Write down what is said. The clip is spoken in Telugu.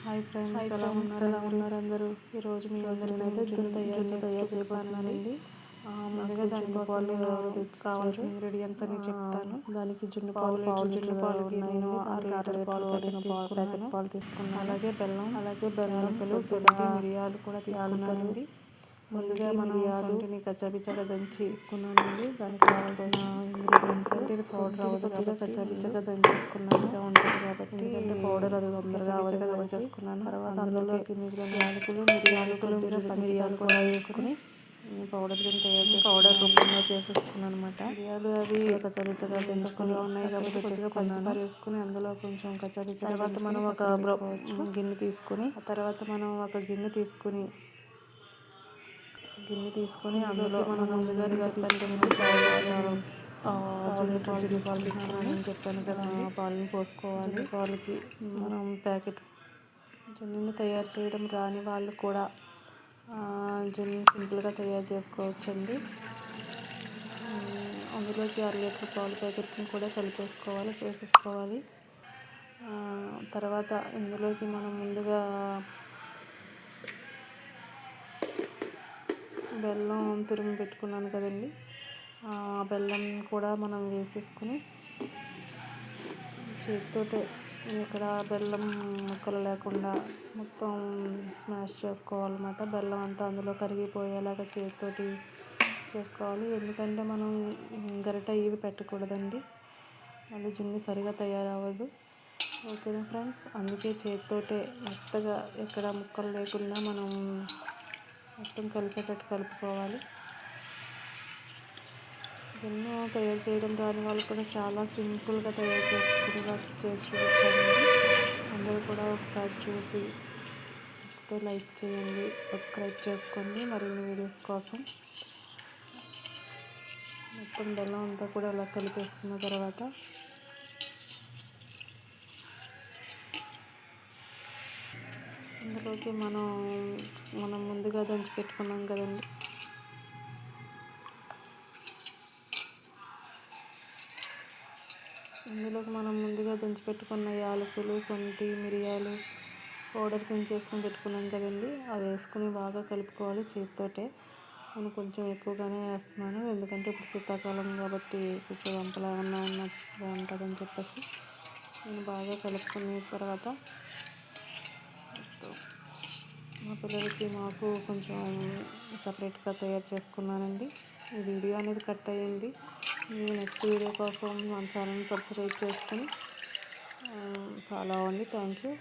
హాయ్ ఫ్రెండ్స్, ఎలా ఉన్నారు అందరూ? ఈరోజు మీ అందరికైతే జున్ను తయారు చేయబోతున్నానండి. ముందుగా దానికోసం నేను కావాల్సిన ఇంగ్రీడియంట్స్ అని చెప్తాను. దానికి జున్ను పావులకి నేను 6 లీటర్ పాలు ప్యాకెట్ తీసుకున్నాను. అలాగే బెల్లం, శొంఠి, మిరియాలు కూడా తీసుకున్నానండి. ముందుగా మనం శొంఠిని కచ్చాపిచ్చగా దంచి తీసుకున్నానండి. దానికి కావాల్సిన ఇంగ్రీడియంట్స్ పౌడర్ కొద్దిగా కచ్చాపిచ్చగా దంచేసుకున్నాను ఉంటుంది కాబట్టి, ఎందుకంటే పౌడర్ అది తొందరగా దంచేసుకున్నాను. తర్వాత అందులోకి మిగిలిన మిరియాలు కూడా వేసుకుని పౌడర్ కింద తయారు చేసి పౌడర్ రూపంలో చేసేసుకున్నాను అనమాట. మిరియాలు అవి కచ్చాపిచ్చగా దంచుకుని ఉన్నాయి కాబట్టి కొద్దిగా పంచదార వేసుకుని అందులో కొంచెం కచ్చాపిచ్చగా తర్వాత మనం ఒక గిన్నె తీసుకుని అందులో మనం ముందుగా చెప్పాను కదా, పాలను పోసుకోవాలి. పాలకి మనం ప్యాకెట్ జున్నుని తయారు చేయడం రాని వాళ్ళు కూడా జున్ను సింపుల్గా తయారు చేసుకోవచ్చండి. అందులోకి 6 లీటర్ పాల ప్యాకెట్ని కూడా వేసేసుకోవాలి. తర్వాత ఇందులోకి మనం ముందుగా బెల్లం తురిమి పెట్టుకున్నాను కదండి, ఆ బెల్లం కూడా మనం వేసేసుకుని చేతితోటే ఇక్కడ బెల్లం ముక్కలు లేకుండా మొత్తం స్మాష్ చేసుకోవాలన్నమాట. బెల్లం అంతా అందులో కరిగిపోయేలాగా చేతితోటి చేసుకోవాలి. ఎందుకంటే మనం గరిట ఇవి పెట్టకూడదండి, మళ్ళీ జున్ను సరిగా తయారవ్వదు. ఓకేనా ఫ్రెండ్స్, అందుకే చేతితోటే మెత్తగా ఎక్కడ ముక్కలు లేకుండా మనం మొత్తం కలిసేటట్టు కలుపుకోవాలి. జున్ను తయారు చేయడం రాని వాళ్ళు కూడా చాలా సింపుల్గా తయారు చేసి చూపించానండి. అందరూ కూడా ఒకసారి చూసి నచ్చితే లైక్ చేయండి, సబ్స్క్రైబ్ చేసుకోండి మరిన్ని వీడియోస్ కోసం. మొత్తం బెల్లం అంతా కూడా అలా కలిపేసుకున్న తర్వాత ఇందులోకి మనం ముందుగా దంచి పెట్టుకున్నాం కదండి, ఇందులోకి మనం ముందుగా దంచి పెట్టుకున్న యాలకులు, శొంఠి, మిరియాలు పౌడర్ కింద చేసుకొని పెట్టుకున్నాం కదండి, అది వేసుకుని బాగా కలుపుకోవాలి చేతితోటే. నేను కొంచెం ఎక్కువగానే వేస్తున్నాను, ఎందుకంటే ఇప్పుడు శీతాకాలం కాబట్టి కొంచెం వంపలా ఉన్నట్టుగా ఉంటుందని చెప్పేసి నేను బాగా కలుపుకున్న తర్వాత మా పిల్లలకి మాకు కొంచెం సపరేట్గా తయారు చేసుకున్నానండి. ఈ వీడియో అనేది కట్ అయ్యింది. నెక్స్ట్ వీడియో కోసం మన ఛానల్ని సబ్స్క్రైబ్ చేసుకొని ఫాలో అవ్వండి. Thank you.